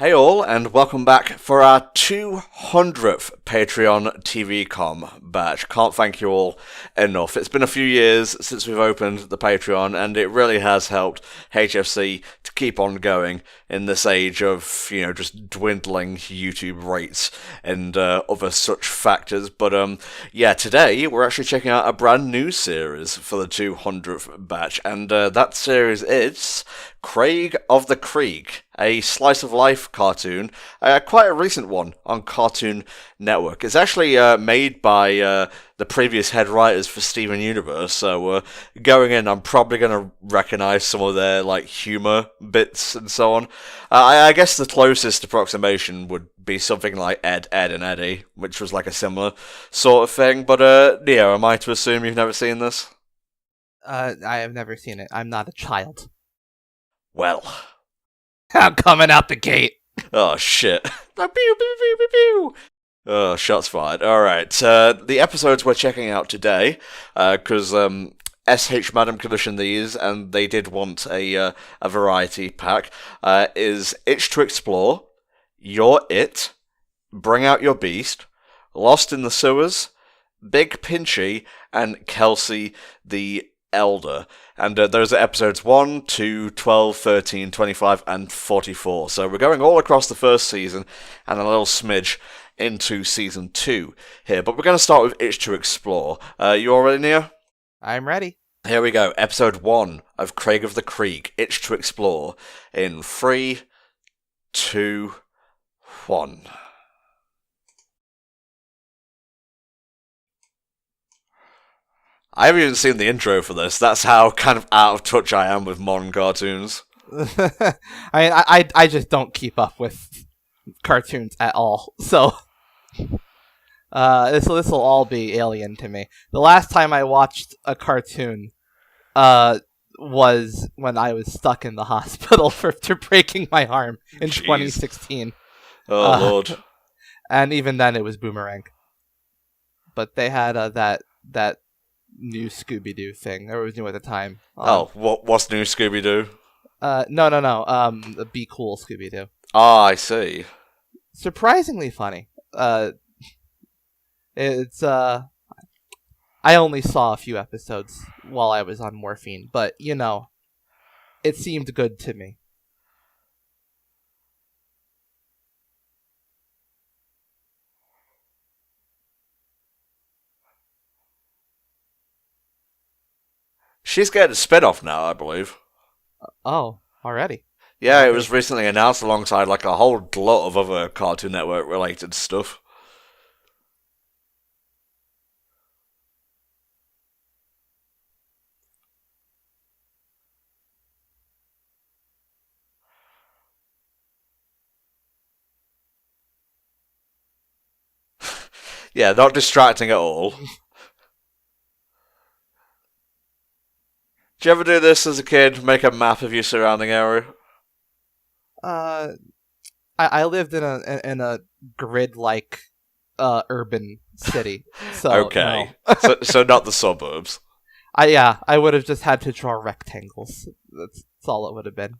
Hey all, and welcome back for our 200th Patreon TV Com batch. Can't thank you all enough. It's been a few years since we've opened the Patreon, and it really has helped HFC to keep on going in this age of, just dwindling YouTube rates and other such factors. But today we're actually checking out a brand new series for the 200th batch, and that series is Craig of the Creek, a slice of life cartoon, quite a recent one on Cartoon Network. It's actually made by the previous head writers for Steven Universe, so going in, I'm probably going to recognize some of their humor bits and so on. I guess the closest approximation would be something like Ed, Ed and Eddie, which was like a similar sort of thing. But Neo, am I to assume you've never seen this? I have never seen it. I'm not a child. Well, I'm coming out the gate. Oh shit. Pew, pew, pew, pew, pew. Oh, shots fired. Alright, the episodes we're checking out today, because SH Madam commissioned these, and they did want a variety pack, is Itch to Explore, You're It, Bring Out Your Beast, Lost in the Sewers, Big Pinchy, and Kelsey the Elder. And those are episodes 1, 2, 12, 13, 25, and 44. So we're going all across the first season and a little smidge into season 2 here. But we're going to start with Itch to Explore. You all ready, Nia? I'm ready. Here we go. Episode 1 of Craig of the Creek, Itch to Explore, in 3, 2, 1. I haven't even seen the intro for this. That's how kind of out of touch I am with modern cartoons. I just don't keep up with cartoons at all. So this will all be alien to me. The last time I watched a cartoon was when I was stuck in the hospital for breaking my arm in Jeez. 2016. Oh Lord. And even then it was Boomerang. But they had that new Scooby-Doo thing. It was new at the time. What's new Scooby-Doo? No. Be Cool Scooby-Doo. Ah, I see. Surprisingly funny. It's I only saw a few episodes while I was on morphine, but it seemed good to me. She's getting a spin-off now, I believe. Oh, already? Yeah, it was recently announced alongside a whole lot of other Cartoon Network related stuff. Yeah, not distracting at all. Did you ever do this as a kid? Make a map of your surrounding area? I lived in a grid-like urban city. So okay. No. so not the suburbs. I would have just had to draw rectangles. That's all it would have been.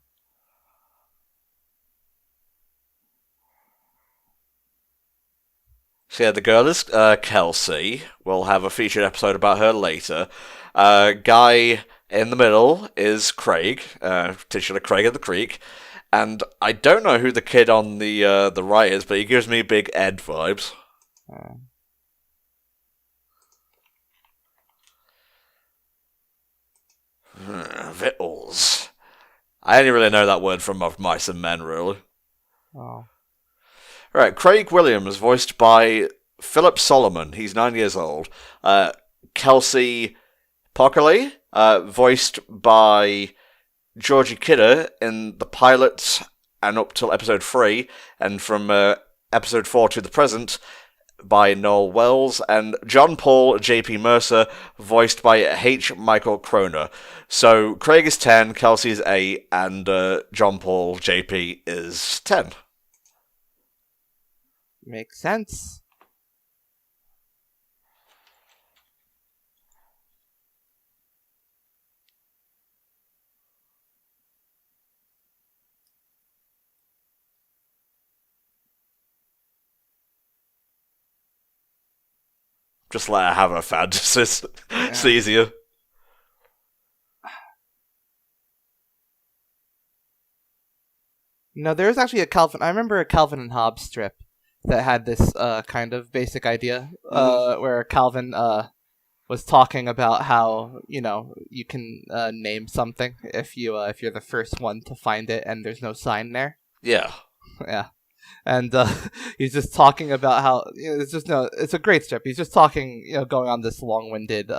So yeah, the girl is Kelsey. We'll have a featured episode about her later. Guy in the middle is Craig, titular Craig of the Creek. And I don't know who the kid on the right is, but he gives me big Ed vibes. Victuals. I only really know that word from Mice and Men, really. Oh. Right, Craig Williams, voiced by Philip Solomon. He's 9 years old. Kelsey Pockley, voiced by Georgie Kidder in the pilot and up till episode 3, and from episode 4 to the present by Noel Wells, and John Paul J.P. Mercer, voiced by H. Michael Kroner. So Craig is 10, Kelsey's 8, and John Paul J.P. is 10. Makes sense. Just let her have her fantasies. It's easier. No, there was actually I remember a Calvin and Hobbes strip that had this kind of basic idea, where Calvin was talking about how, you can name something if you're the first one to find it and there's no sign there. Yeah. Yeah. And he's just talking about how it's a great strip. He's just talking, going on this long-winded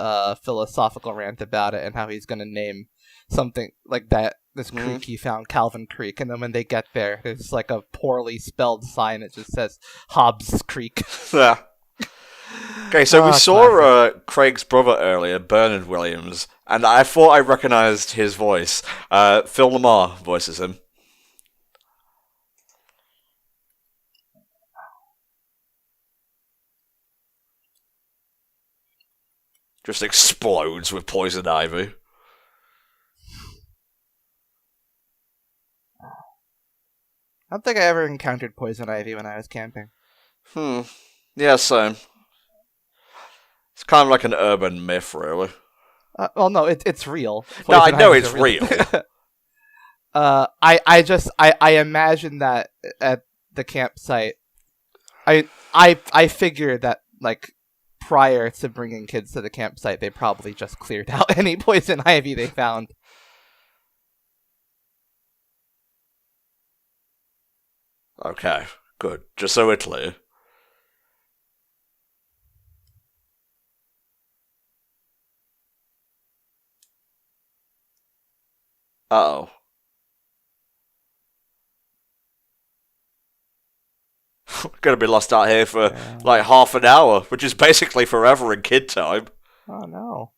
philosophical rant about it and how he's going to name something like that. This creek he found, Calvin Creek, and then when they get there, there's like a poorly spelled sign that just says Hobbs Creek. Yeah. Okay, so we saw Craig's brother earlier, Bernard Williams, and I thought I recognized his voice. Phil Lamar voices him. Just explodes with poison ivy. I don't think I ever encountered poison ivy when I was camping. Yeah, same. It's kind of like an urban myth, really. Well, no, it's real. No, I know it's real. I imagine that at the campsite. I figure that, like, prior to bringing kids to the campsite, they probably just cleared out any poison ivy they found. Okay, good. Just so we're clear. Uh-oh. We're gonna be lost out here for like half an hour, which is basically forever in kid time. Oh no.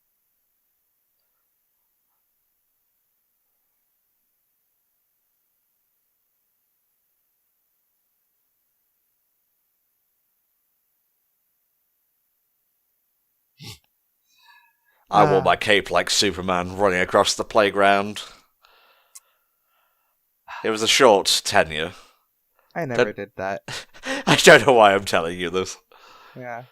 I wore my cape like Superman running across the playground. It was a short tenure. I never did that. I don't know why I'm telling you this. Yeah.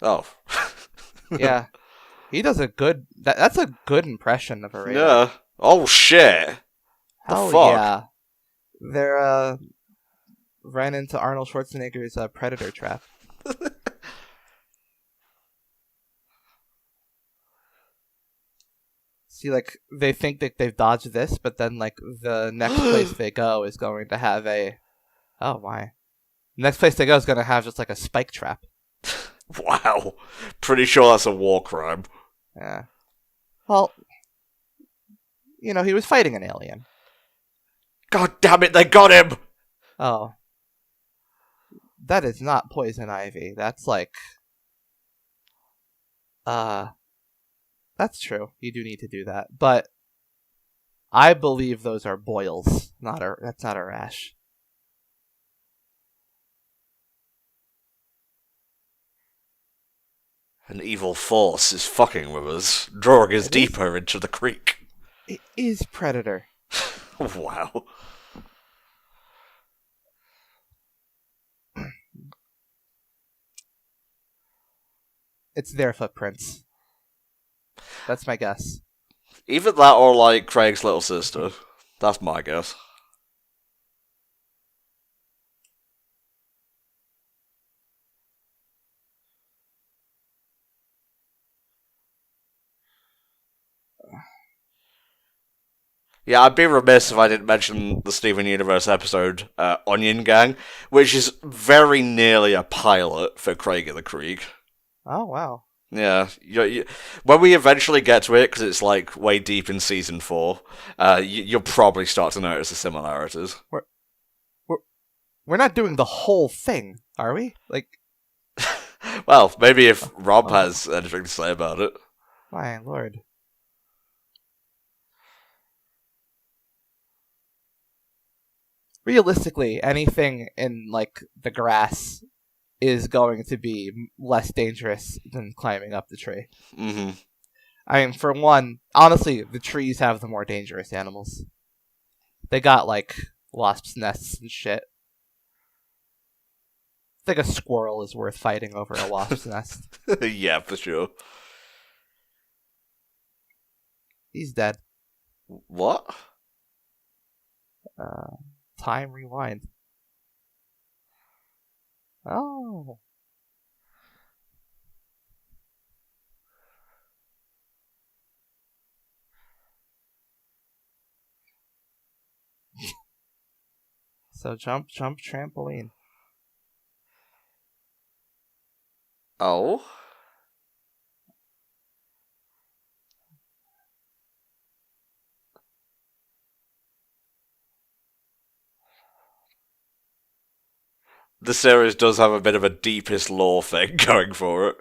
Oh. Yeah. He does a good... That's a good impression of a radar. Yeah. Oh, shit. Hell the fuck? Yeah. They're, ran into Arnold Schwarzenegger's Predator trap. See, like, they think that they've dodged this, but then, like, the next place they go is going to have a... Oh, my. Next place they go is going to have just, like, a spike trap. Wow. Pretty sure that's a war crime. Yeah. Well, he was fighting an alien. God damn it, they got him! Oh. That is not poison ivy. That's like... That's true. You do need to do that. But I believe those are boils. That's not a rash. An evil force is fucking with us, drawing us deeper into the creek. It is Predator. Wow. It's their footprints. That's my guess. Either that or, like, Craig's little sister. That's my guess. Yeah, I'd be remiss if I didn't mention the Steven Universe episode, Onion Gang, which is very nearly a pilot for Craig of the Creek. Oh, wow. Yeah, when we eventually get to it, because it's like way deep in season 4, you'll probably start to notice the similarities. We're not doing the whole thing, are we? Like, well, maybe if Rob has anything to say about it. My lord. Realistically, anything in, like, the grass is going to be less dangerous than climbing up the tree. Mm-hmm. I mean, for one, honestly, the trees have the more dangerous animals. They got, like, wasps' nests and shit. I think a squirrel is worth fighting over a wasp's nest. Yeah, for sure. He's dead. What? Time rewind. Oh. So jump, trampoline. Oh? The series does have a bit of a deepest lore thing going for it.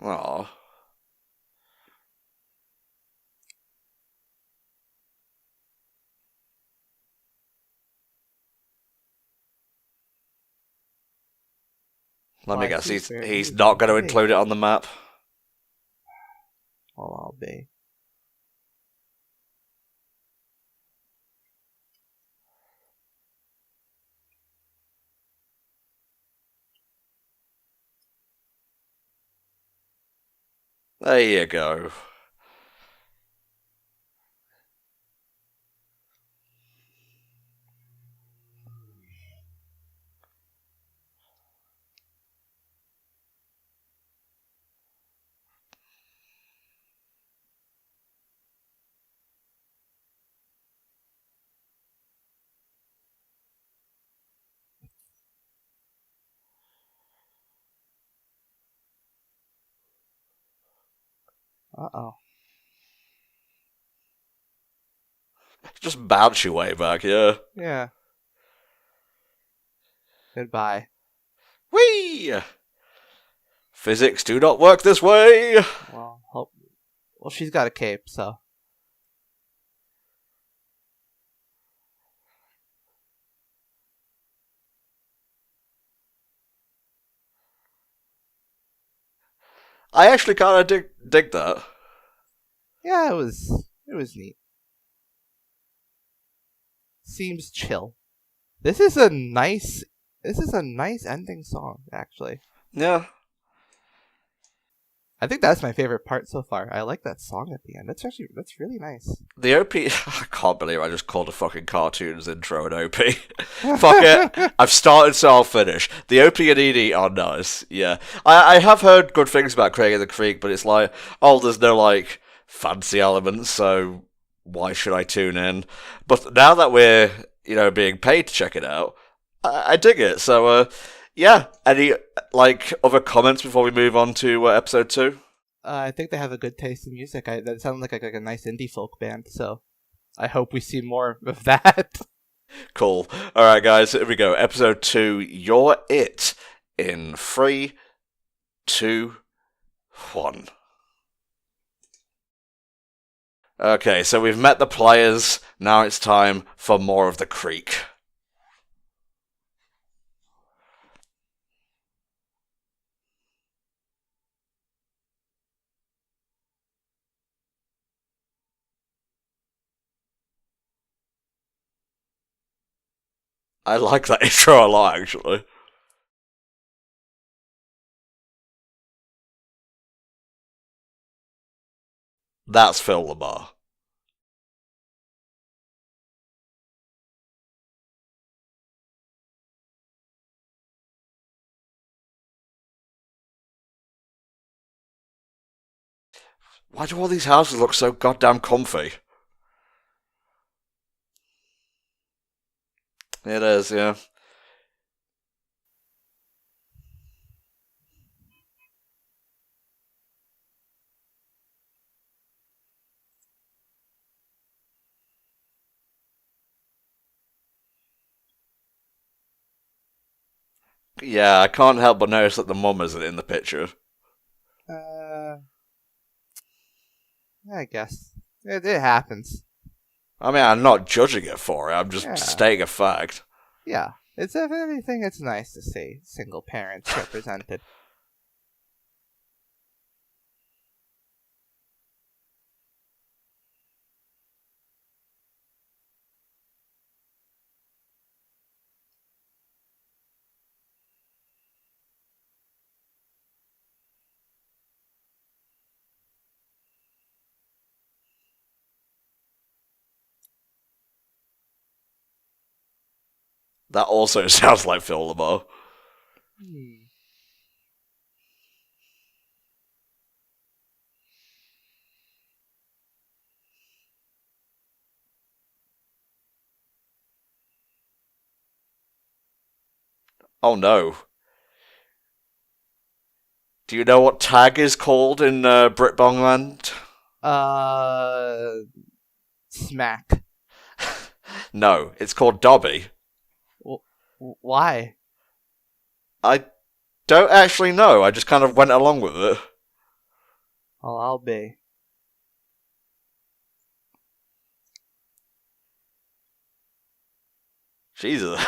Aw. Let me guess, he's not going to include it on the map. Well, I'll be. There you go. Uh-oh. Just bounce your way back, yeah. Yeah. Goodbye. Whee! Physics do not work this way! Well, she's got a cape, so. I actually kind of dig that. Yeah, it was neat. Seems chill. This is a nice ending song, actually. Yeah. I think that's my favorite part so far. I like that song at the end. That's really nice. The OP, I can't believe I just called a fucking cartoons intro an OP. Fuck it. I've started, so I'll finish. The OP and ED are nice, yeah. I have heard good things about Craig and the Creek, but it's like, oh, there's no, like, fancy elements, so why should I tune in? But now that we're, being paid to check it out, I dig it. So, yeah. Any, like, other comments before we move on to episode 2? I think they have a good taste in music. That sounds like a nice indie folk band, so I hope we see more of that. Cool. Alright, guys, here we go. Episode 2, You're It, in 3, 2, 1. Okay, so we've met the players. Now it's time for more of the Creek. I like that intro a lot, actually. That's Phil Lamar. Why do all these houses look so goddamn comfy? It is, yeah. Yeah, I can't help but notice that the mum isn't in the picture. I guess it happens. I mean, I'm not judging it for it, I'm just Yeah, stating a fact. yeah. It's if anything, it's nice to see single parents represented. That also sounds like Phil Lamar. Hmm. Oh no. Do you know what tag is called in Britbongland? Smack. No, it's called Dobby. Why? I don't actually know, I just kind of went along with it. Well, I'll be. Jesus.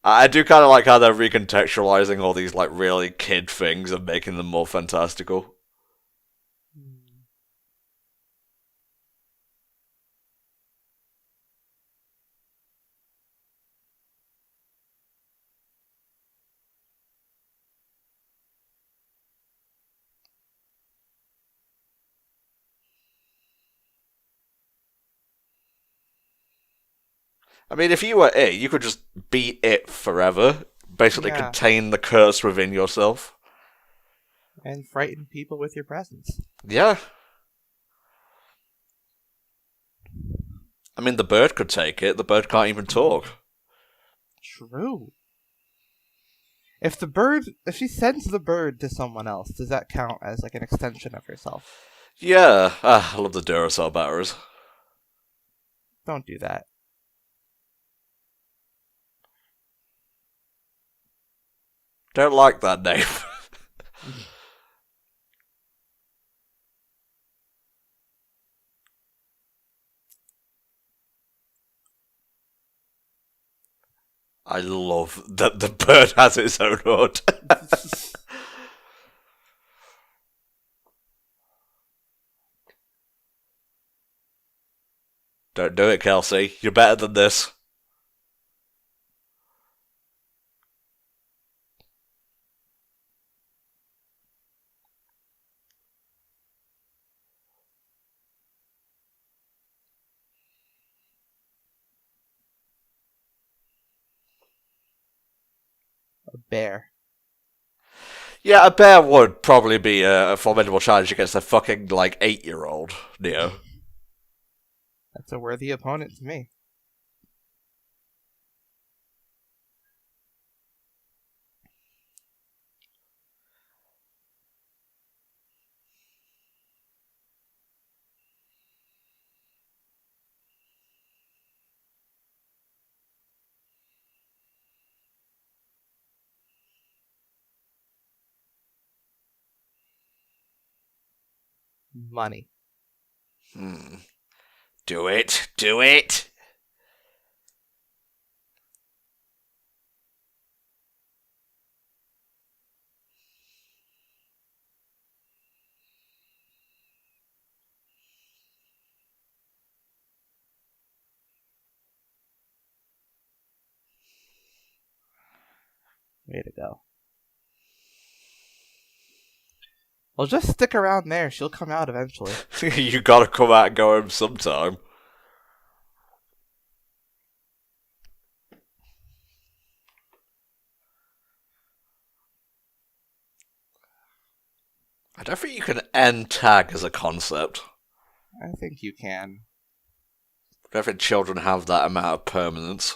I do kind of like how they're recontextualizing all these like really kid things and making them more fantastical. I mean, if you were it, you could just be it forever. Basically, Yeah, contain the curse within yourself. and frighten people with your presence. Yeah. I mean, the bird could take it. The bird can't even talk. True. If she sends the bird to someone else, does that count as like an extension of herself? Yeah. I love the Duracell batteries. Don't do that. Don't like that name. I love that the bird has its own hood. Don't do it, Kelsey. You're better than this. A bear. Yeah, a bear would probably be a formidable challenge against a fucking, like, 8-year-old, Neo. That's a worthy opponent to me. Money. Do it. Do it. Way to go. Well, just stick around there. She'll come out eventually. You gotta come out and go home sometime. I don't think you can end tag as a concept. I think you can. I don't think children have that amount of permanence.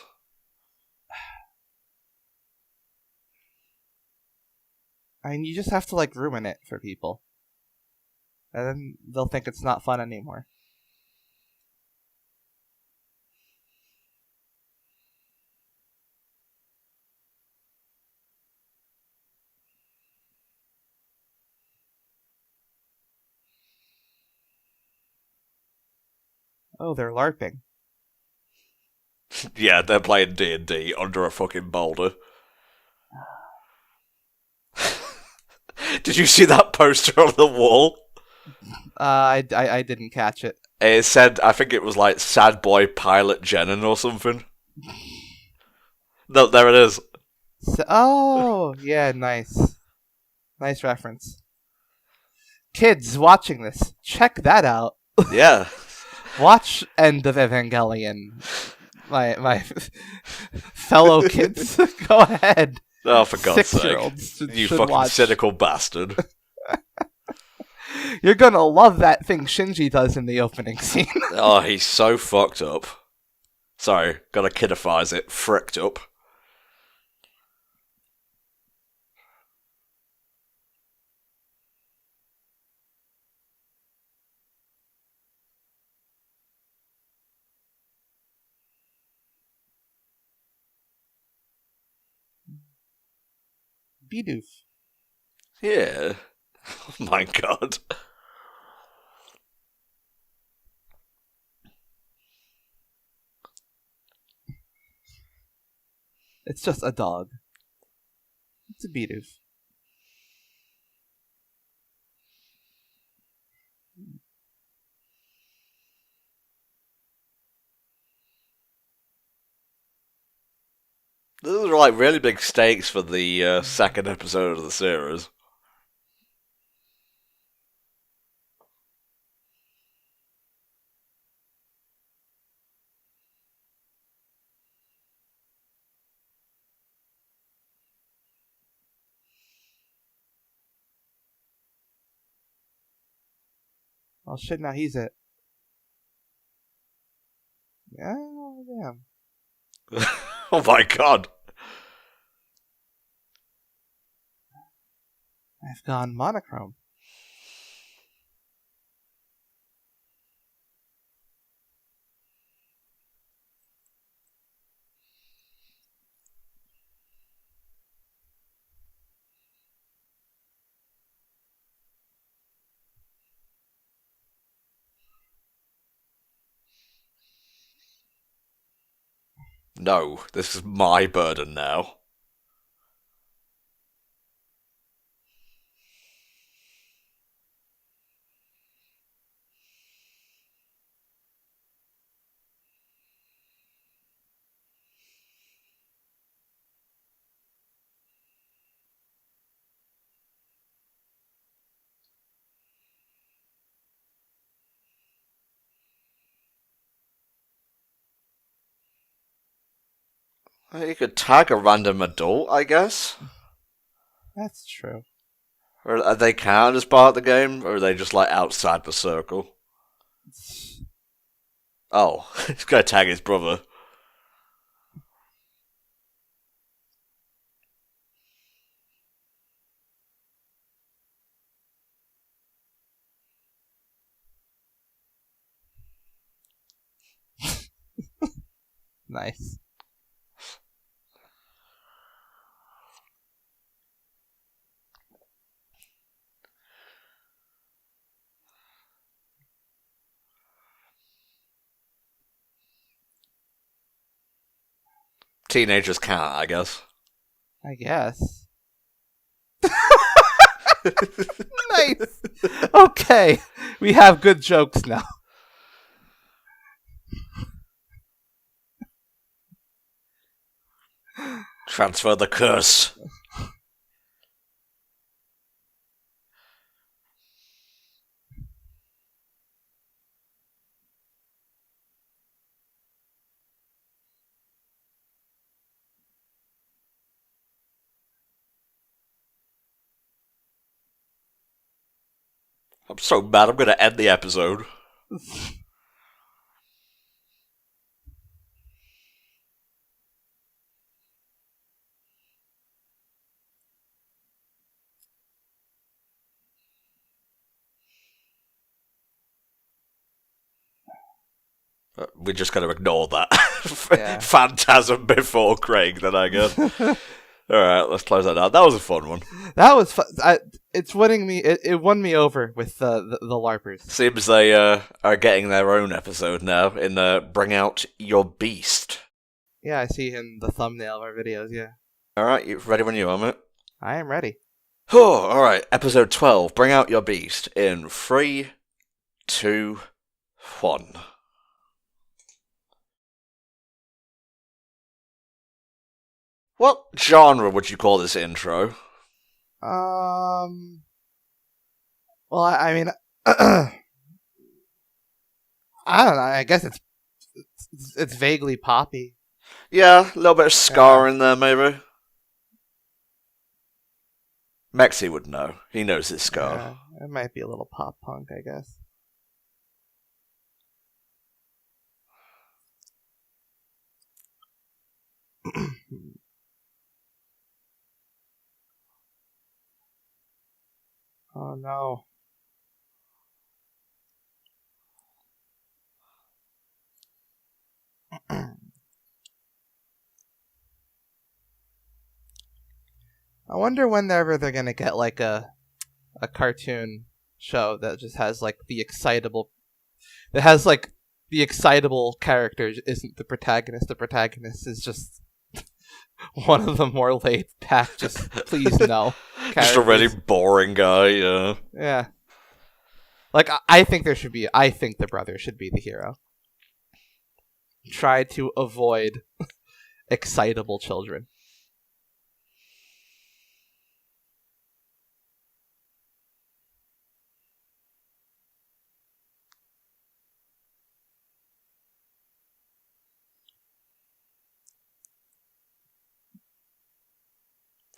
I mean, you just have to like ruin it for people, and then they'll think it's not fun anymore. Oh, they're LARPing. Yeah, they're playing D&D under a fucking boulder. Did you see that poster on the wall? I didn't catch it. It said, I think it was like Sad Boy Pilot Jenin or something. No, there it is. Oh, yeah, nice. Nice reference. Kids watching this, check that out. Yeah. Watch End of Evangelion. My fellow kids, go ahead. Oh, for God's sake. 6-year-olds You should fucking watch. cynical bastard. You're gonna love that thing Shinji does in the opening scene. Oh, he's so fucked up. Sorry, gotta kidifise it. Fricked up. Bidoof. Yeah. Oh my God. It's just a dog. It's a Bidoof. Those are like really big stakes for the second episode of the series. Oh shit, now he's it. Yeah, damn. Oh my God. I've gone monochrome. No, this is my burden now. You could tag a random adult, I guess. That's true. Or are they count as part of the game, or are they just like outside the circle? Oh, he's gonna tag his brother. Nice. Teenagers count, I guess. I guess. Nice. Okay, we have good jokes now. Transfer the curse. I'm so mad I'm gonna end the episode. We're just gonna ignore that. Yeah. Phantasm before Craig, then I guess. Alright, let's close that down. That was a fun one. That was fun. it's winning me. It won me over with the LARPers. Seems they are getting their own episode now in Bring Out Your Beast. Yeah, I see in the thumbnail of our videos. Yeah. All right, you ready when you are, mate? I am ready. Oh, all right. Episode 12. Bring Out Your Beast in 3, 2, 1. What genre would you call this intro? Well, I mean, I don't know. I guess it's vaguely poppy. Yeah, a little bit of ska in there, maybe. Mexi would know. He knows his ska. Yeah, it might be a little pop punk, I guess. Oh no. I wonder when they're gonna get like a cartoon show that just has like the excitable character isn't the protagonist. The protagonist is just one of the more laid back, just please no. Just a really boring guy, yeah. Yeah. Like I think the brother should be the hero. Try to avoid excitable children.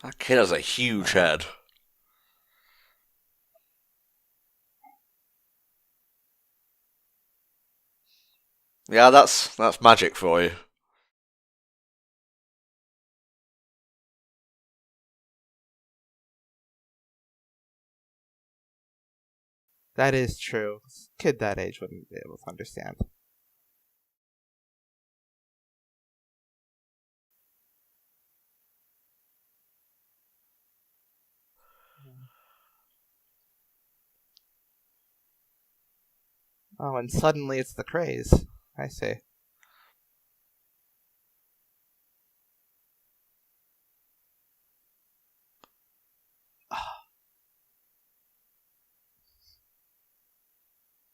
That kid has a huge head. Yeah, that's magic for you. That is true. A kid that age wouldn't be able to understand. Oh, and suddenly it's the craze. I see.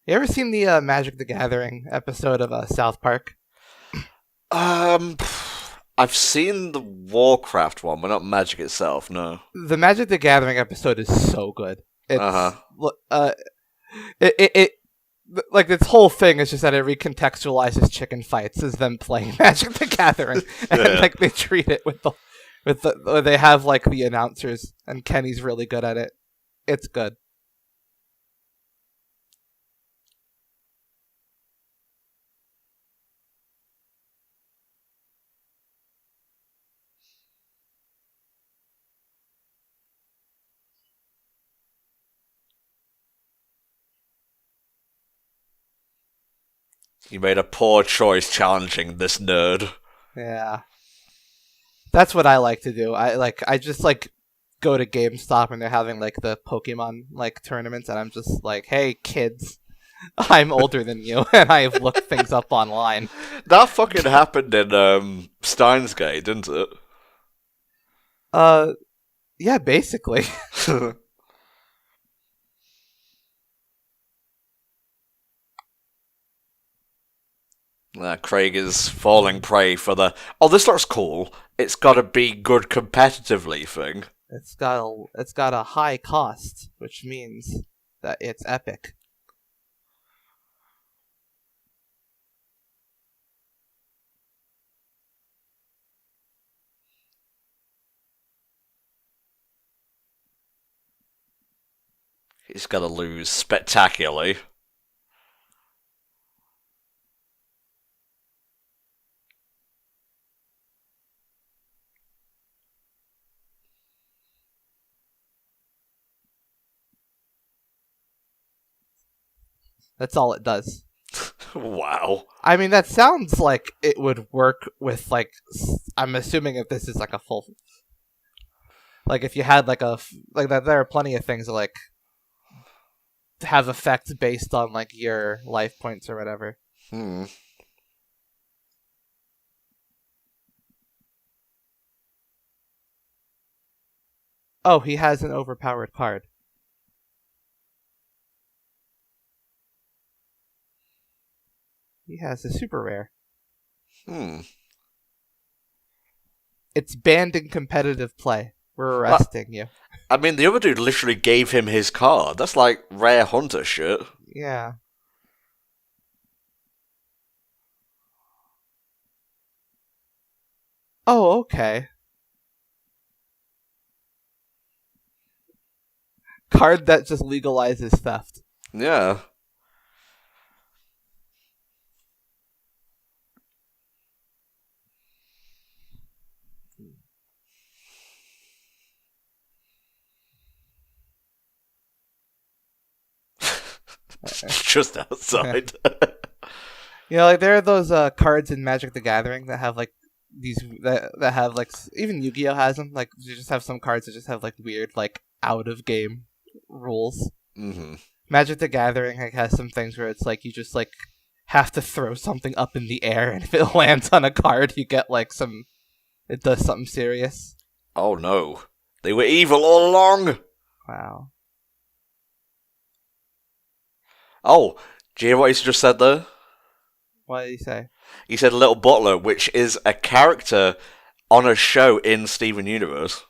You ever seen the Magic the Gathering episode of South Park? I've seen the Warcraft one, but not Magic itself, no. The Magic the Gathering episode is so good. It's, it like this whole thing is just that it recontextualizes chicken fights as them playing Magic the Gathering, and like they treat it with the they have like the announcers, and Kenny's really good at it. It's good. You made a poor choice challenging this nerd. Yeah. That's what I like to do. I just like go to GameStop and they're having like the Pokemon like tournaments, and I'm just like, hey kids, I'm older than you and I've looked things up online. That fucking happened in Steins Gate, didn't it? Yeah, basically. Craig is falling prey for the, oh, this looks cool, it's gotta be good competitively thing. It's got a high cost, which means that it's epic. He's gotta lose spectacularly. That's all it does. Wow. I mean, that sounds like it would work with, like, I'm assuming if this is like a full... Like if you had like like that, there are plenty of things that like have effects based on like your life points or whatever. Hmm. Oh, he has an overpowered card. He has a super rare. Hmm. It's banned in competitive play. We're Well, arresting you. I mean, the other dude literally gave him his card. That's like rare hunter shit. Yeah. Oh, okay. Card that just legalizes theft. Yeah. Just outside. Like there are those cards in Magic the Gathering that have like these that have like even Yu-Gi-Oh has them. Like you just have some cards that just have like weird like out of game rules. Mm-hmm. Magic the Gathering like has some things where it's like you just like have to throw something up in the air, and if it lands on a card, you get like it does something serious. Oh no. They were evil all along! Wow. Oh, do you hear what he just said there? What did he say? He said Little Butler, which is a character on a show in Steven Universe.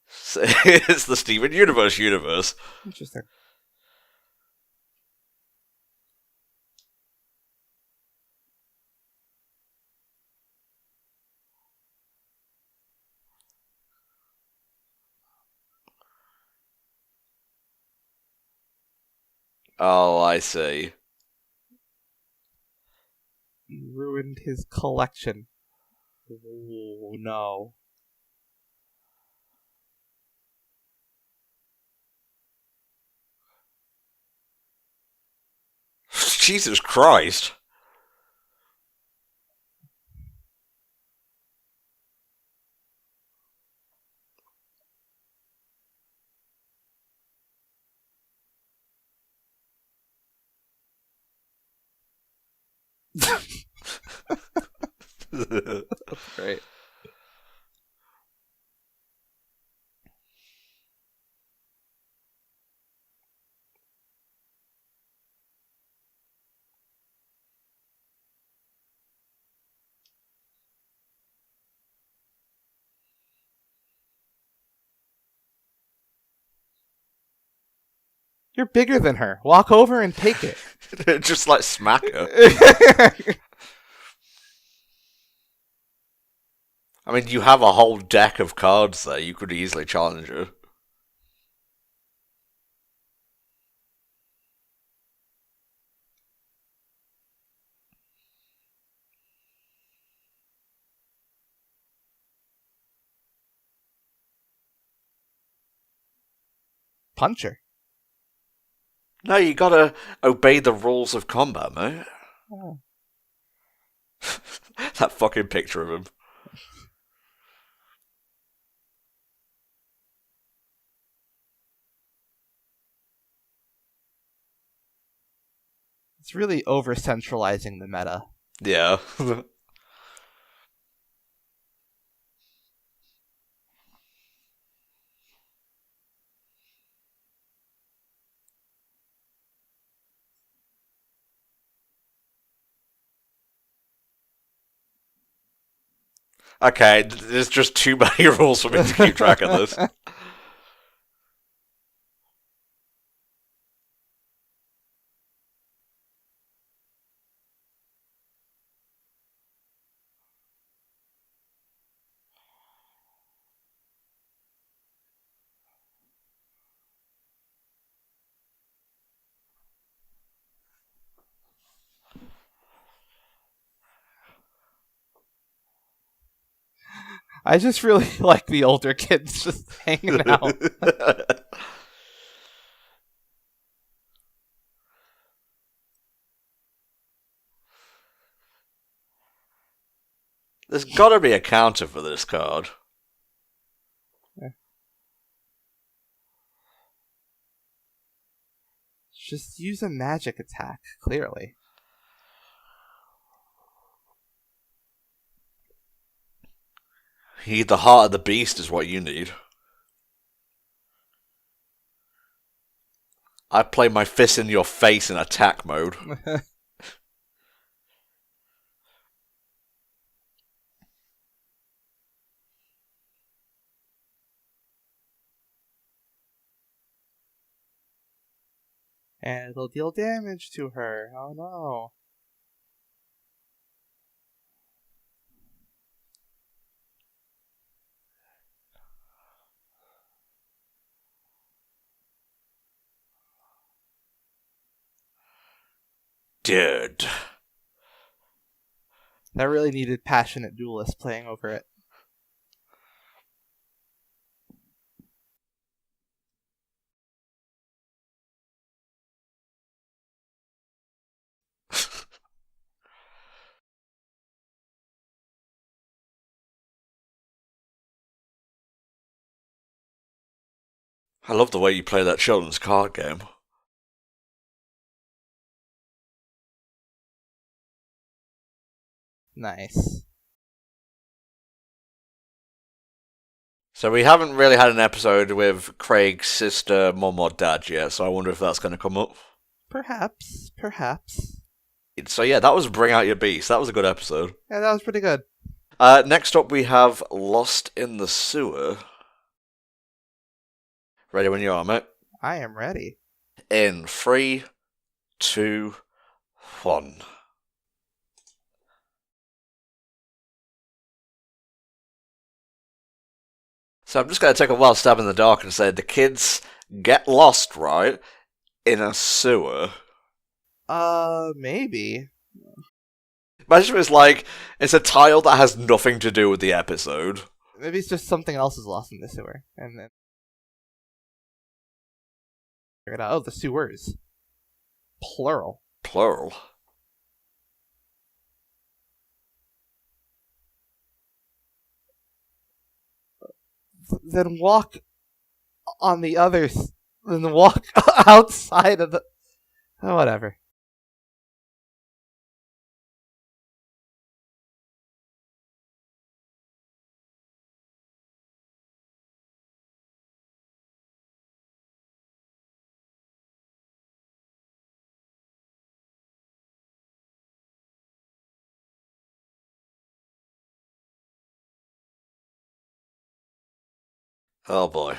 So it's the Steven Universe. Interesting. Oh, I see. You ruined his collection. Oh no. Jesus Christ. Great. You're bigger than her. Walk over and take it. Just like smack her. I mean, you have a whole deck of cards there. You could easily challenge her. Punch her. No, you gotta obey the rules of combat, mate. Oh. That fucking picture of him. It's really over centralizing the meta. Yeah. Okay, there's just too many rules for me to keep track of this. I just really like the older kids just hanging out. There's gotta be a counter for this card. Yeah. Just use a magic attack, clearly. The heart of the beast is what you need. I play my fist in your face in attack mode. And it'll deal damage to her. Oh no. Dude. That really needed passionate duelists playing over it. I love the way you play that children's card game. Nice. So we haven't really had an episode with Craig's sister, mum or dad yet, so I wonder if that's going to come up. Perhaps. So yeah, that was Bring Out Your Beast. That was a good episode. Yeah, that was pretty good. Next up we have Lost in the Sewer. Ready when you are, mate? I am ready. In 3, 2, 1. So I'm just going to take a wild stab in the dark and say the kids get lost, right? In a sewer. Maybe. Imagine if it's a tile that has nothing to do with the episode. Maybe it's just something else is lost in the sewer. And then figure it out. Oh, the sewers. Plural. Plural. Then walk on the others. Then walk outside of the... Oh, whatever. Oh boy.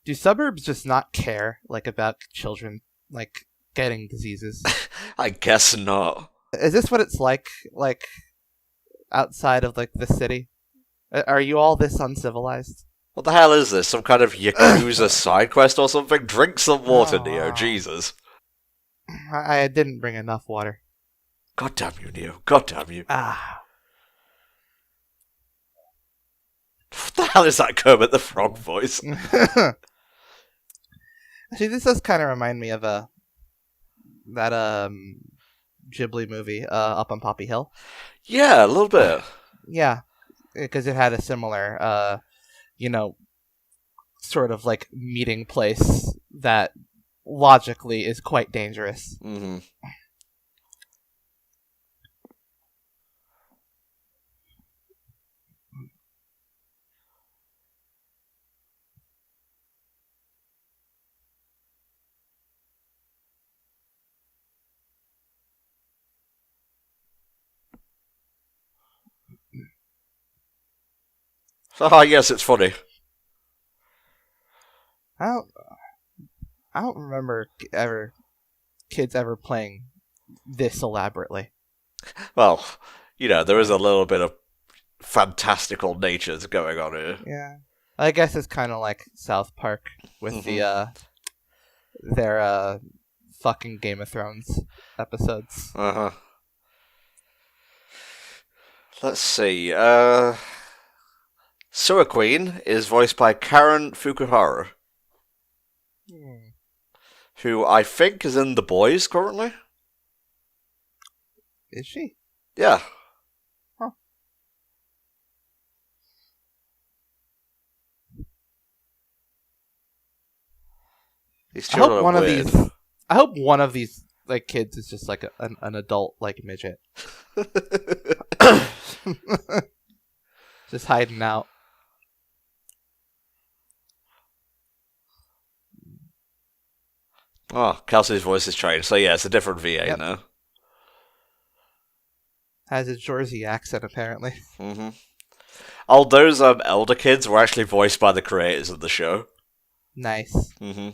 Do suburbs just not care, about children, getting diseases? I guess not. Is this what it's like, outside of, the city? Are you all this uncivilized? What the hell is this? Some kind of Yakuza side quest or something? Drink some water, Neo. Jesus. I didn't bring enough water. God damn you, Neo. God damn you. Ah. What the hell is that Kermit the Frog voice? Actually, this does kind of remind me of that Ghibli movie, Up on Poppy Hill. Yeah, a little bit. Yeah, because it had a similar, sort of meeting place that logically is quite dangerous. Mm-hmm. Oh, yes, it's funny. I don't remember kids ever playing this elaborately. Well, there is a little bit of fantastical natures going on here. Yeah, I guess it's kind of like South Park with their fucking Game of Thrones episodes. Uh-huh. Let's see. Sewer Queen is voiced by Karen Fukuhara. who I think is in The Boys currently. Is she? Yeah. Huh. These children are weird. I hope one of these like kids is just like an adult like midget. Just hiding out. Oh, Kelsey's voice is changed, so yeah, it's a different VA Yep. now. Has a Jersey accent, apparently. Mm-hmm. All those elder kids were actually voiced by the creators of the show. Nice. Mm-hmm.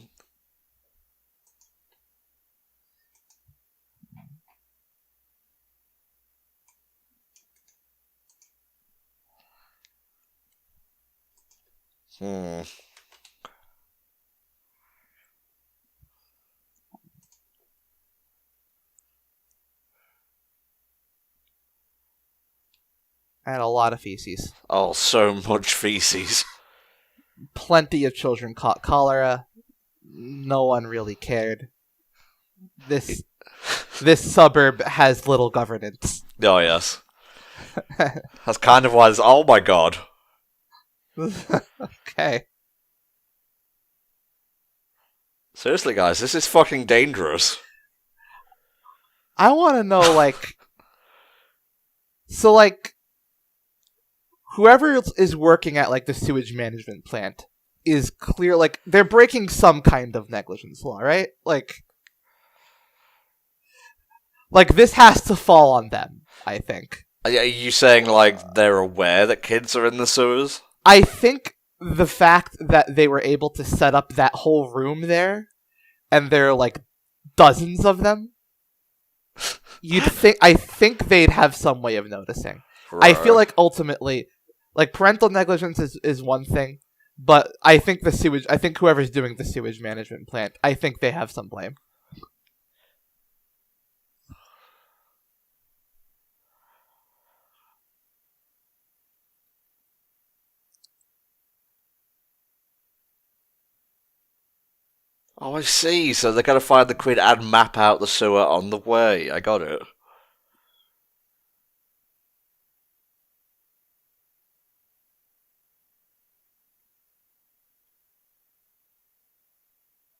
Hmm. And a lot of feces. Oh, so much feces. Plenty of children caught cholera. No one really cared. This suburb has little governance. Oh, yes. That's kind of why oh my god. Okay. Seriously, guys, this is fucking dangerous. I want to know, like... So, like... Whoever is working at, like, the sewage management plant is clear, like, they're breaking some kind of negligence law, right? Like, this has to fall on them, I think. Are you saying, like, they're aware that kids are in the sewers? I think the fact that they were able to set up that whole room there, and there are, like, dozens of them, I think they'd have some way of noticing. Right. I feel like ultimately, like, parental negligence is one thing, but I think whoever's doing the sewage management plant, I think they have some blame. Oh, I see. So they gotta find the quid and map out the sewer on the way. I got it.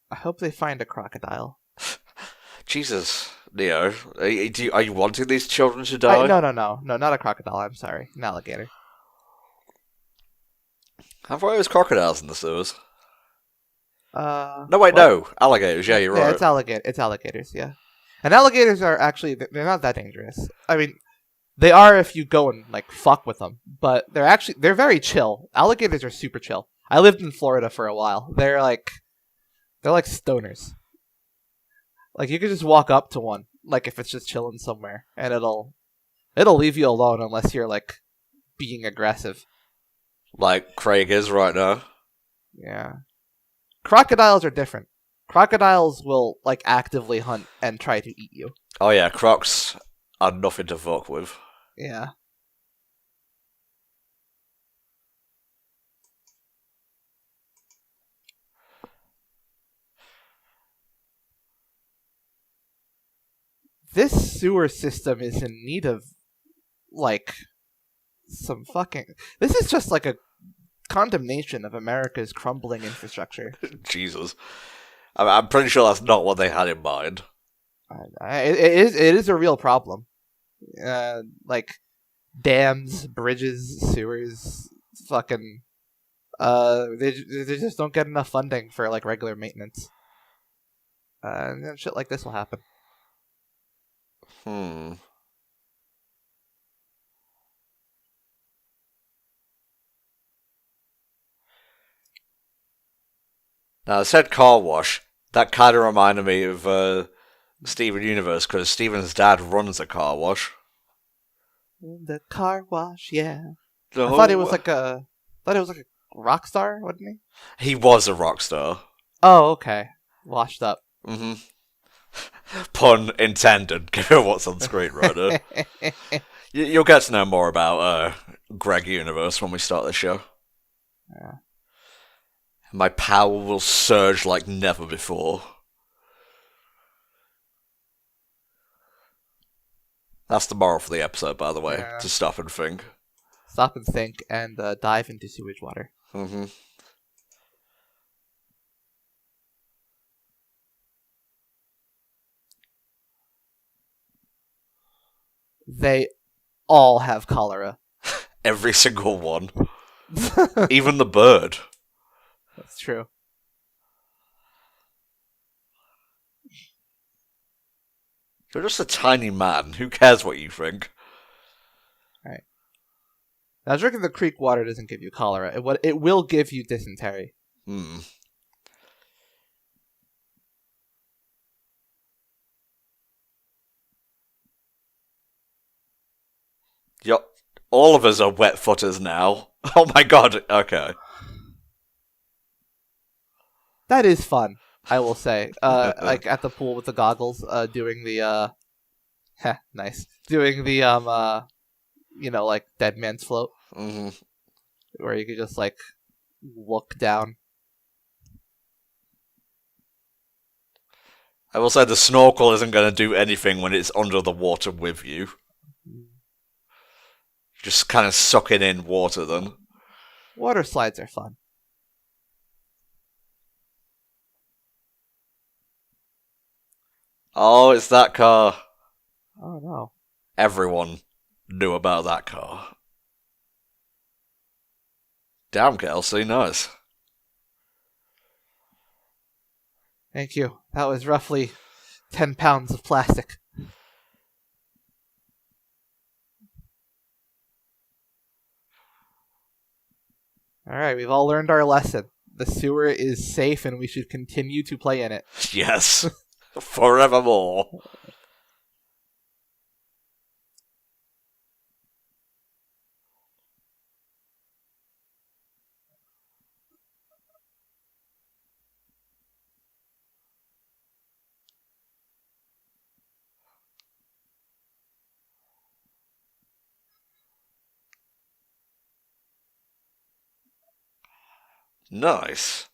I hope they find a crocodile. Jesus, Neo, are you wanting these children to die? No, not a crocodile. I'm sorry, an alligator. I thought it was crocodiles in the sewers. No, wait, no, alligators. Yeah, you're right. It's alligators. Yeah, and alligators are actually they're not that dangerous. I mean, they are if you go and like fuck with them, but they're very chill. Alligators are super chill. I lived in Florida for a while. They're like stoners. Like you could just walk up to one, like if it's just chilling somewhere, and it'll leave you alone unless you're like being aggressive. Like Craig is right now. Yeah. Crocodiles are different. Crocodiles will like actively hunt and try to eat you. Oh yeah, crocs are nothing to fuck with. Yeah. This sewer system is in need of like some fucking... This is just like a condemnation of America's crumbling infrastructure. Jesus. I'm pretty sure that's not what they had in mind. It is a real problem. Like dams, bridges, sewers, fucking... they just don't get enough funding for like regular maintenance. And then shit like this will happen. Now, it said car wash. That kind of reminded me of Steven Universe, because Steven's dad runs a car wash. The car wash, yeah. I thought it was like a rock star, wasn't he? He was a rock star. Oh, okay. Washed up. Mm-hmm. Pun intended, given what's on screen right now. You'll get to know more about Greg Universe when we start the show. Yeah. My power will surge like never before. That's the moral for the episode, by the way, Yeah. to stop and think. Stop and think and dive into sewage water. Mm-hmm. They all have cholera. Every single one. Even the bird. That's true. You're just a tiny man. Who cares what you think? Right. Now, drinking the creek water doesn't give you cholera. It will give you dysentery. Hmm. Yup. All of us are wet footers now. Oh my god. Okay. That is fun, I will say. Like at the pool with the goggles, doing the nice. Doing the like dead man's float, Mm-hmm. where you could just like look down. I will say the snorkel isn't going to do anything when it's under the water with you. Just kind of sucking in water then. Water slides are fun. Oh, it's that car. Oh no. Everyone knew about that car. Damn, Kelsey, nice. Thank you. That was roughly 10 pounds of plastic. Alright, we've all learned our lesson. The sewer is safe and we should continue to play in it. Yes. Forevermore. Nice.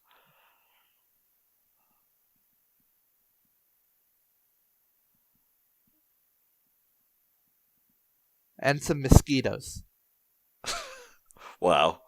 And some mosquitoes. Wow.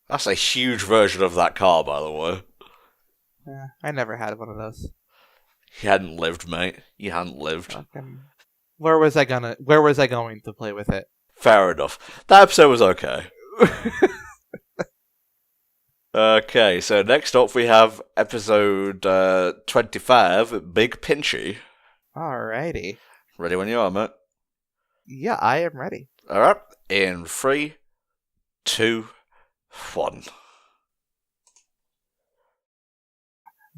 That's a huge version of that car, by the way. I never had one of those. You hadn't lived, mate. You hadn't lived. Fucking... Where was I going to play with it? Fair enough. That episode was okay. Okay, so next up we have episode 25, Big Pinchy. Alrighty. Ready when you are, mate. Yeah, I am ready. Alright, in 3, 2, 1.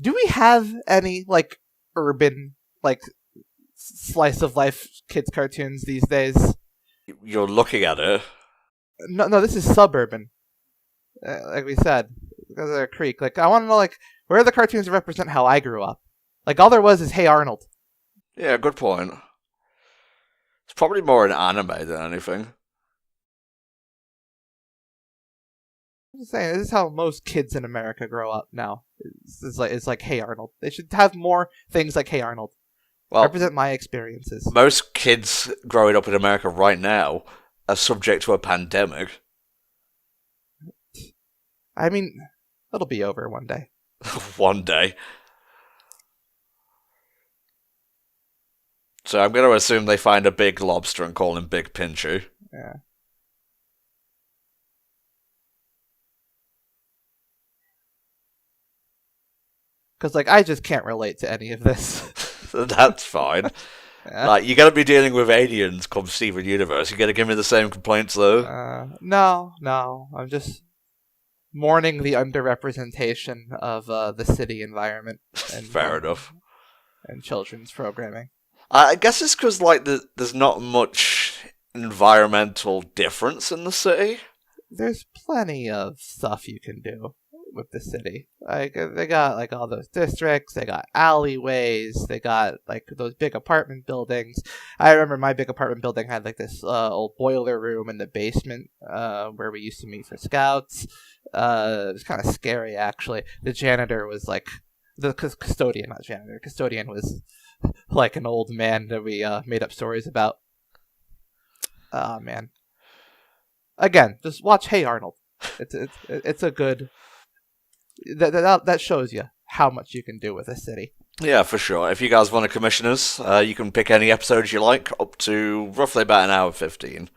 Do we have any, like, urban, like, slice of life kids cartoons these days? You're looking at it. No, this is suburban. Like we said, because of the creek. Like, I want to know, like, where are the cartoons that represent how I grew up? Like, all there was is Hey Arnold. Yeah, good point. It's probably more an anime than anything. I'm just saying, this is how most kids in America grow up now. It's like Hey Arnold. They should have more things like Hey Arnold. Well, Represent my experiences. most kids growing up in America right now are subject to a pandemic. I mean, it'll be over one day. One day. So I'm going to assume they find a big lobster and call him Big Pinchy. Yeah. Because, like, I just can't relate to any of this. That's fine. Yeah. Like, you're going to be dealing with aliens come Steven Universe. You're going to give me the same complaints, though? No. I'm just mourning the underrepresentation of the city environment. And, Fair enough. And children's programming. I guess it's because, like, there's not much environmental difference in the city. There's plenty of stuff you can do. with the city. Like they got like all those districts, they got alleyways, they got like those big apartment buildings. I remember my big apartment building had like this old boiler room in the basement where we used to meet for scouts. It was kind of scary actually. The janitor was like the custodian, not janitor. Custodian was like an old man that we made up stories about. Oh man. Again, just watch Hey Arnold. It's a good that shows you how much you can do with a city. Yeah, for sure. If you guys want to commission us, you can pick any episodes you like, up to roughly about an hour 15.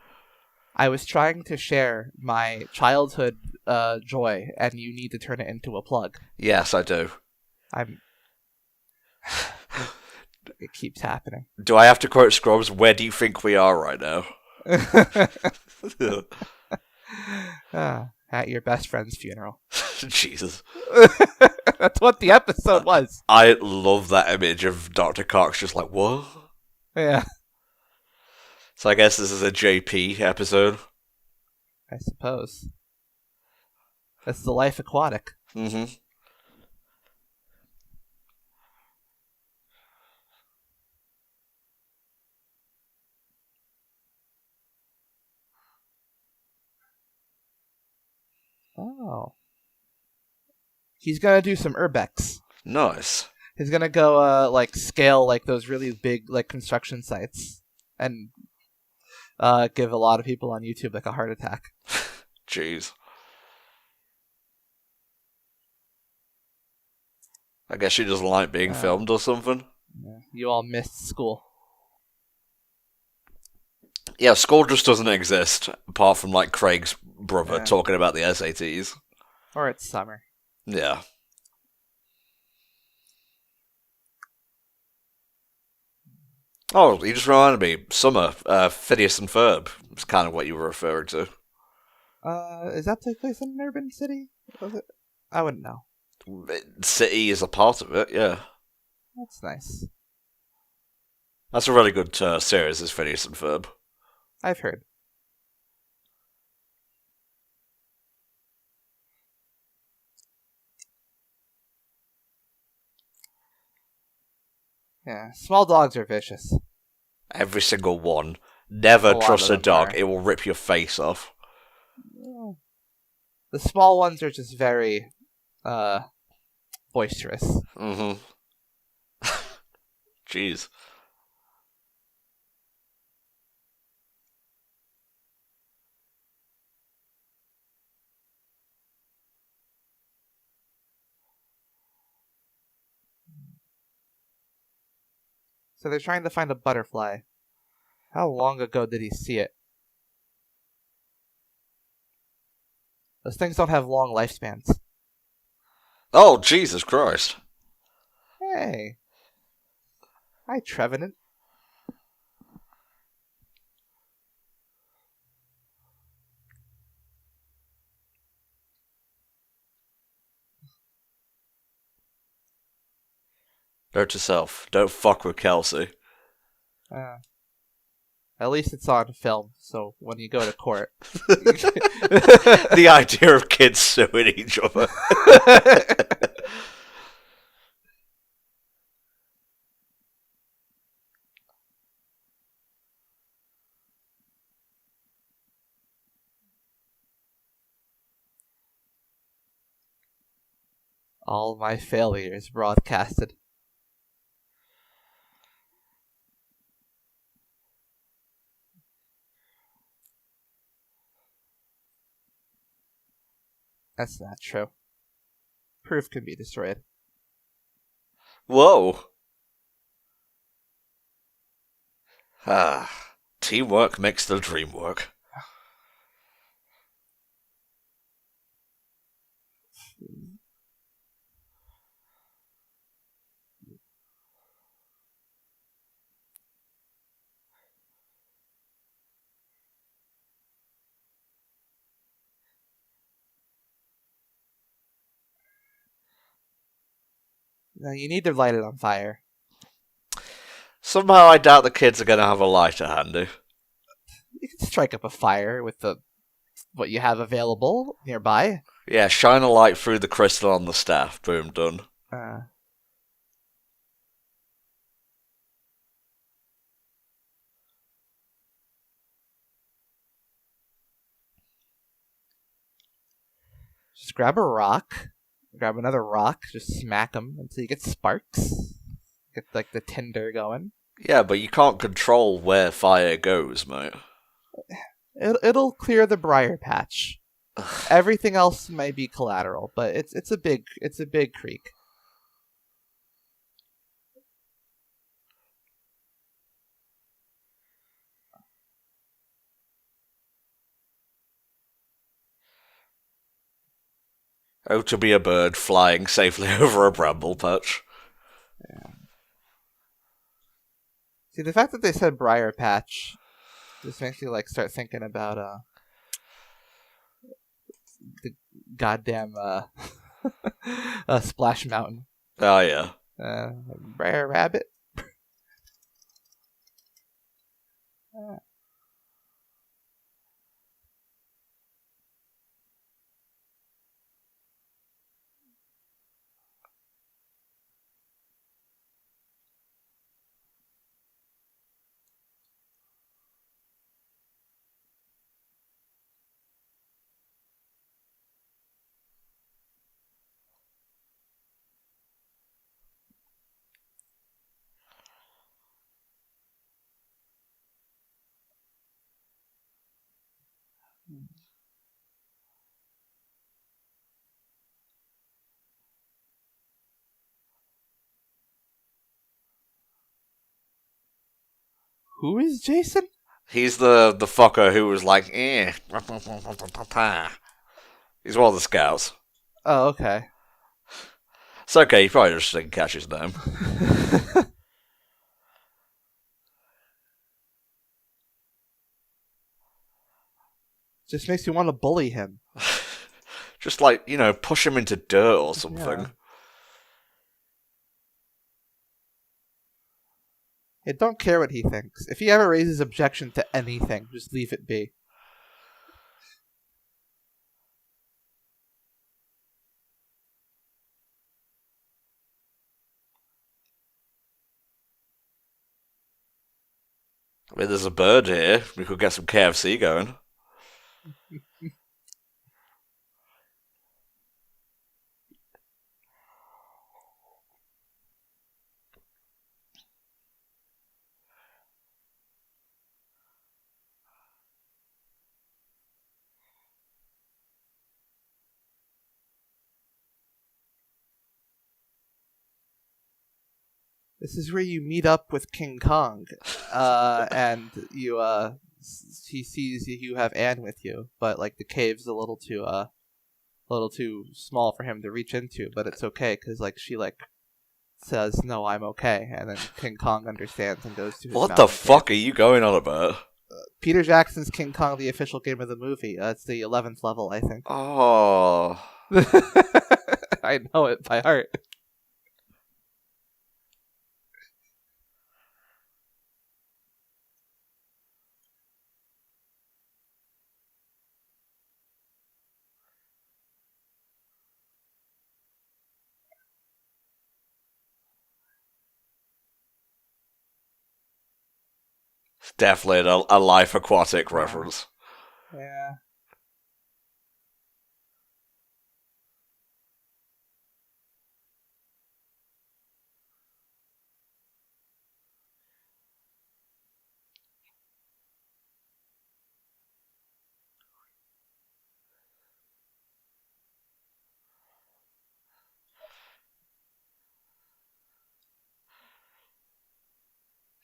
I was trying to share my childhood joy, and you need to turn it into a plug. Yes, I do. It keeps happening. Do I have to quote Scrubs? Where do you think we are right now? At your best friend's funeral. Jesus. That's what the episode was. I love that image of Dr. Cox just like, what? Yeah. So I guess this is a JP episode. I suppose. That's the Life Aquatic. Mm-hmm. Oh. He's gonna do some urbex. Nice. He's gonna go like scale like those really big like construction sites and give a lot of people on YouTube like a heart attack. Jeez. I guess she doesn't like being filmed or something. Yeah. You all missed school. Yeah, school just doesn't exist, apart from, like, Craig's brother talking about the SATs. Or it's summer. Yeah. Oh, you just reminded me. Summer, Phineas and Ferb. It's kind of what you were referring to. Is that take place in an urban city? Was it? I wouldn't know. City is a part of it, yeah. That's nice. That's a really good series, is Phineas and Ferb. I've heard. Yeah, small dogs are vicious. Every single one. Never trust a dog. It will rip your face off. Yeah. The small ones are just very boisterous. Mm-hmm. Jeez. So they're trying to find a butterfly. How long ago did he see it? Those things don't have long lifespans. Oh, Jesus Christ. Hey. Hi, Trevenant. Note to self, don't fuck with Kelsey. At least it's on film, so when you go to court... The idea of kids suing each other. All my failures broadcasted. That's not true. Proof can be destroyed. Whoa. Teamwork makes the dream work. No, you need to light it on fire. Somehow I doubt the kids are going to have a lighter handy. You can strike up a fire with what you have available nearby. Yeah, shine a light through the crystal on the staff. Boom, done. Just grab a rock, grab another rock, just smack them until you get sparks. Get like the tinder going. Yeah, but you can't control where fire goes, mate. It'll clear the briar patch. Everything else may be collateral, but it's a big creek. Oh, to be a bird flying safely over a bramble patch. Yeah. See, the fact that they said briar patch just makes me like start thinking about the goddamn Splash Mountain. Oh yeah. Briar Rabbit. Who is Jason? He's the fucker who was like, He's one of the scouts. Oh, okay. It's okay, he probably just didn't catch his name. Just makes you want to bully him. Just like, push him into dirt or something. Yeah. I don't care what he thinks. If he ever raises objection to anything, just leave it be. I mean, there's a bird here. We could get some KFC going. This is where you meet up with King Kong, and you he sees you have Anne with you, but like the cave's a little too small for him to reach into, but it's okay because like she like says no, I'm okay, and then King Kong understands and goes to his What the fuck are you going on about? Peter Jackson's King Kong, the official game of the movie. It's the 11th level, I think. Oh, I know it by heart. it's definitely a Life Aquatic reference. Yeah.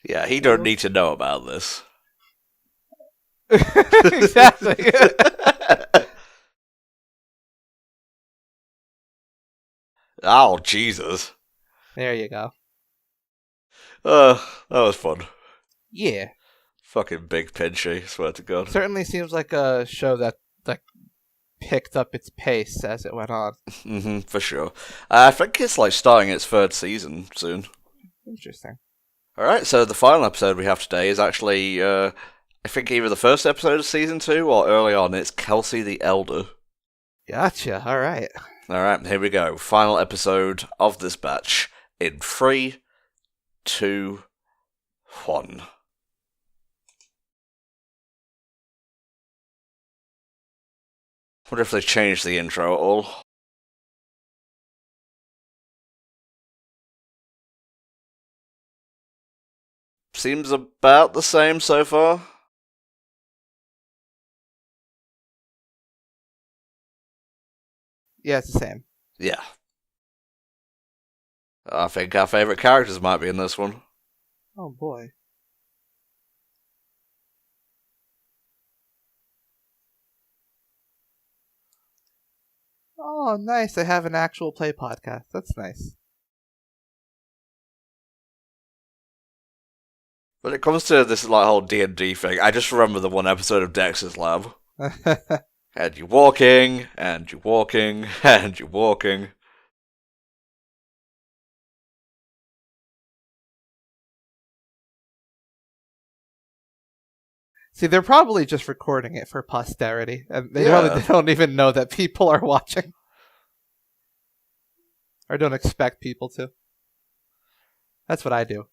Yeah, he don't need to know about this. Exactly. Oh, Jesus. There you go. That was fun. Yeah. Fucking big pinchy, swear to God. Certainly seems like a show that like picked up its pace as it went on. For sure. I think it's like starting its third season soon. Interesting. Alright, so the final episode we have today is actually, I think either the first episode of season 2 or early on. It's Kelsey the Elder. Gotcha. All right. Alright, here we go. Final episode of this batch in 3, 2, 1. Wonder if they changed the intro at all. Seems about the same so far. Yeah, it's the same. Yeah. I think our favourite characters might be in this one. Oh boy. Oh, nice. They have an actual play podcast. That's nice. When it comes to this whole D&D thing, I just remember the one episode of Dexter's Lab. And you're walking, and you're walking, and you're walking. See, they're probably just recording it for posterity, and they don't even know that people are watching. Or don't expect people to. That's what I do.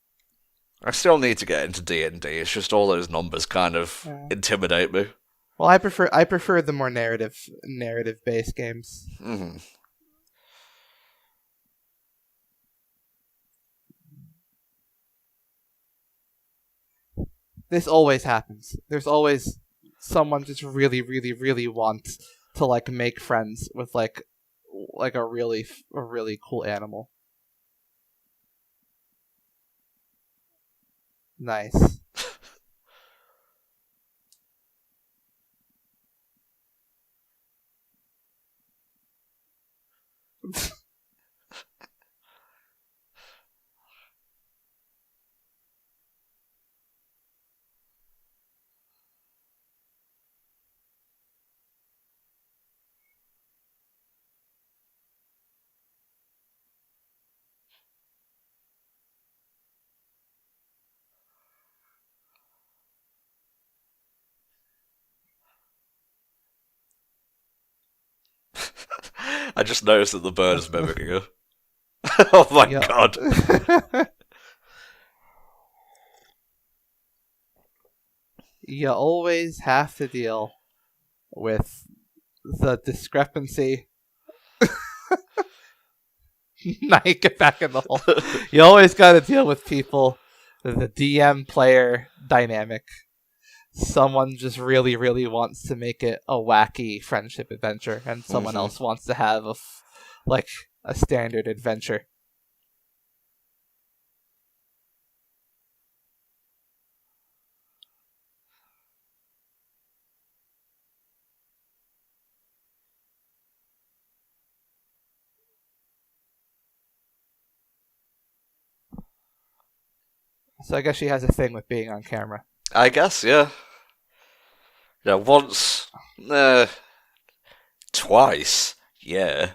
I still need to get into D&D, it's just all those numbers kind of intimidate me. Well, I prefer the more narrative based games. Mm-hmm. This always happens. There's always someone just really, really, really wants to like make friends with like a really cool animal. Nice. I just noticed that the bird is mimicking her. Oh my god. You always have to deal with the discrepancy. Now you get back in the hole. You always got to deal with people, the DM player dynamic. Someone just really, really wants to make it a wacky friendship adventure, and someone else wants to have a standard adventure. So I guess she has a thing with being on camera. I guess, yeah. Yeah, once, twice, yeah.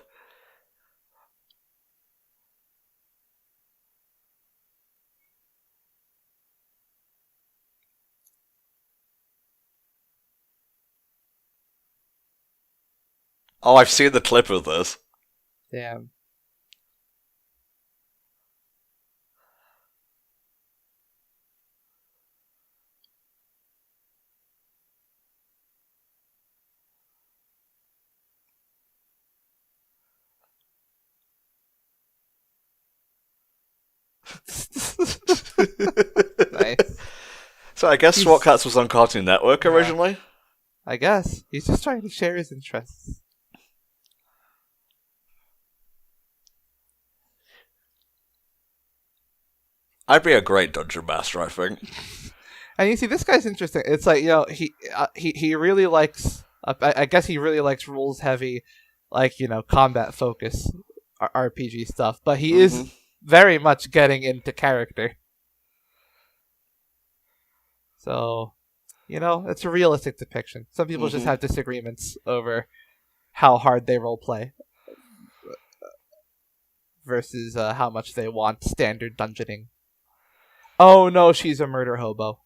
Oh, I've seen the clip of this. Damn. Nice. So I guess SWAT Cats was on Cartoon Network originally? I guess. He's just trying to share his interests. I'd be a great dungeon master, I think. And you see, this guy's interesting. It's like, he really likes. I guess he really likes rules heavy, combat focus RPG stuff. But he is very much getting into character. So, it's a realistic depiction. Some people just have disagreements over how hard they roleplay versus how much they want standard dungeoning. Oh no, she's a murder hobo.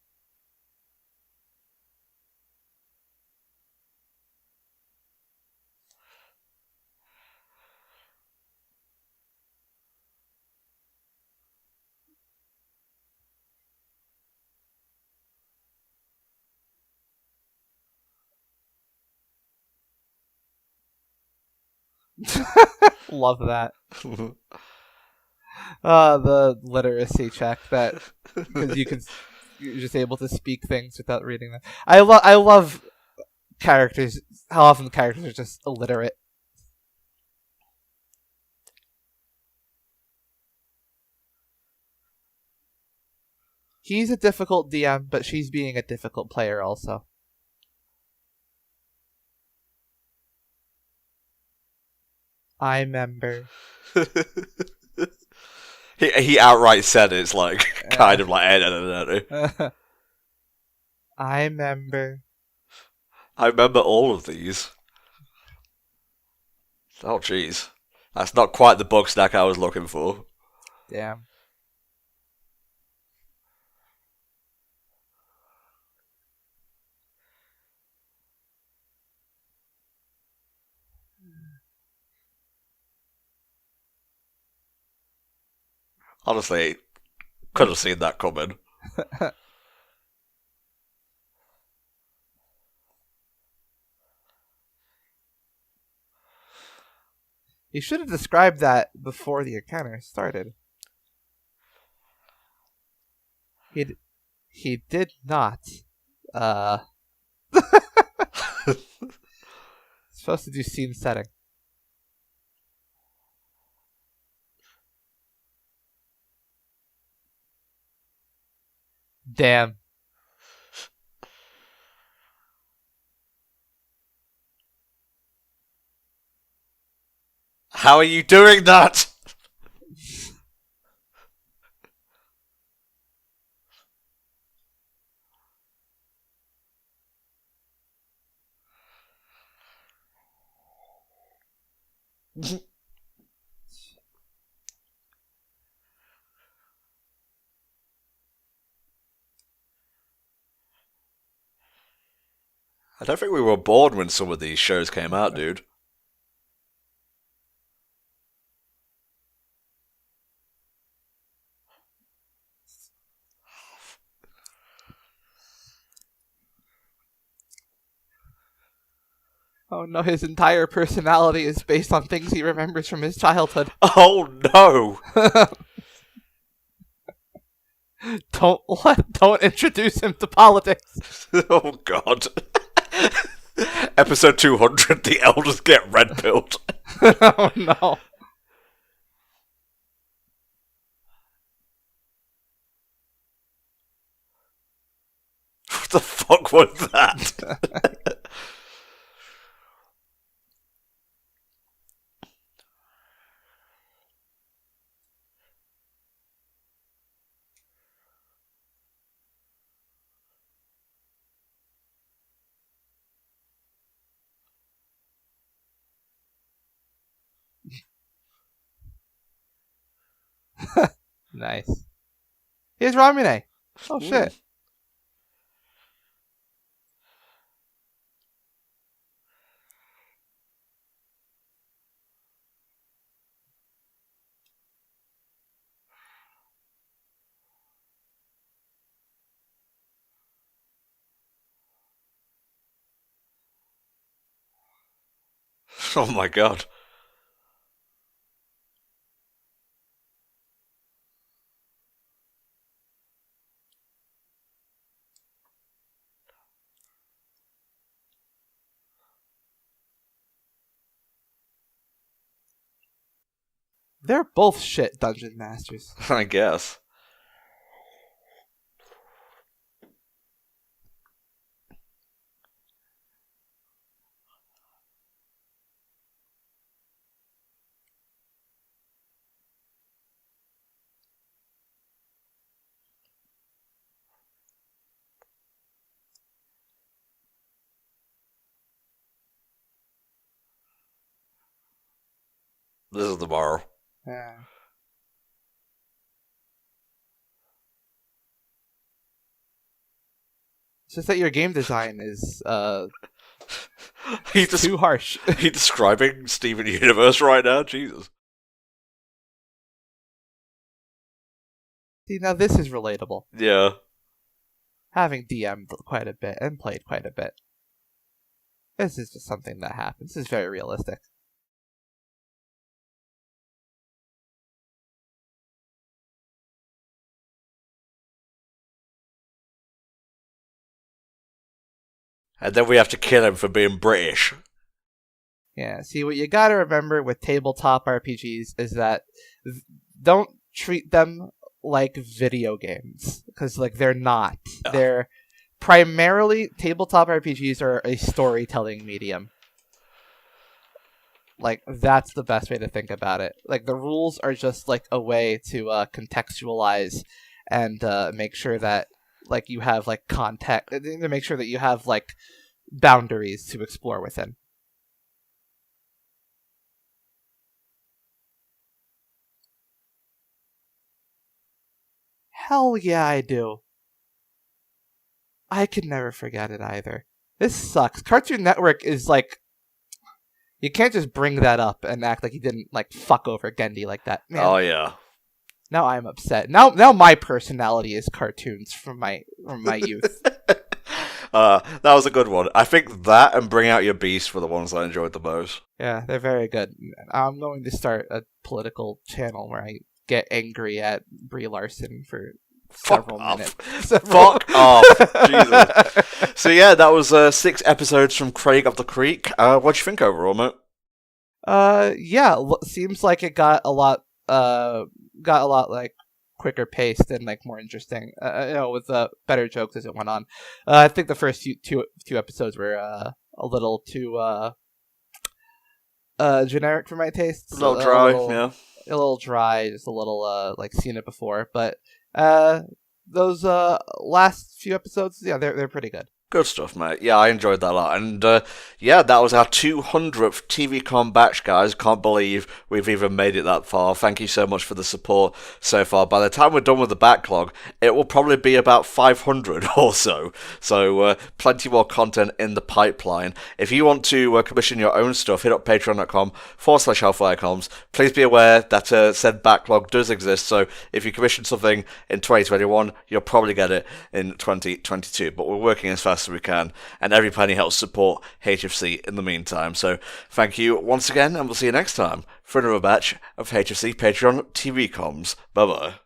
Love that. The literacy check that because you're just able to speak things without reading them. I love characters. How often the characters are just illiterate. He's a difficult DM, but she's being a difficult player also. I remember. He outright said it's like kind of like I remember. I remember all of these. Oh jeez, that's not quite the bug snack I was looking for. Damn. Honestly, could have seen that coming. You should have described that before the encounter started. He did not. Supposed to do scene setting. Damn. How are you doing that? I don't think we were born when some of these shows came out, dude. Oh no, his entire personality is based on things he remembers from his childhood. Oh no! Don't introduce him to politics. Oh god. Episode 200, the elders get red pilled. Oh no. What the fuck was that? Nice. Here's Ramune. Oh shit. Oh my god. They're both shit dungeon masters. I guess. This is the bar. Yeah. It's just that your game design is too harsh. He's describing Steven Universe right now? Jesus. See, now this is relatable. Yeah. Having DM'd quite a bit and played quite a bit. This is just something that happens. This is very realistic. And then we have to kill him for being British. Yeah, see, what you gotta remember with tabletop RPGs is that don't treat them like video games, because, like, they're not. Yeah. They're primarily, tabletop RPGs are a storytelling medium. Like, that's the best way to think about it. Like, the rules are just, like, a way to contextualize and make sure that, like, you have, like, context, to make sure that you have, like, boundaries to explore within. Hell yeah, I do. I could never forget it either. This sucks. Cartoon Network is like... You can't just bring that up and act like you didn't, like, fuck over Gendy like that. Man, Oh, yeah. now I'm upset. Now my personality is cartoons from my youth. That was a good one. I think that and Bring Out Your Beast were the ones I enjoyed the most. Yeah, they're very good. I'm going to start a political channel where I get angry at Brie Larson for several minutes. Fuck off. Jesus. So yeah, that was 6 episodes from Craig of the Creek. What'd you think overall, mate? Yeah, seems like it got a lot like quicker paced and like more interesting. With better jokes as it went on. I think the first two episodes were a little too generic for my tastes. A little dry, yeah. A little dry, just a little like seen it before, but those last few episodes, yeah, they're pretty good. Good stuff, mate. Yeah, I enjoyed that a lot. And yeah, that was our 200th TVCon batch, guys. Can't believe we've even made it that far. Thank you so much for the support so far. By the time we're done with the backlog, it will probably be about 500 or so. So plenty more content in the pipeline. If you want to commission your own stuff, hit up patreon.com/HellfireComms. Please be aware that said backlog does exist. So if you commission something in 2021, you'll probably get it in 2022. But we're working as fast as we can, and every penny helps support HFC in the meantime. So thank you once again, and we'll see you next time for another batch of HFC Patreon TV Comms. Bye bye.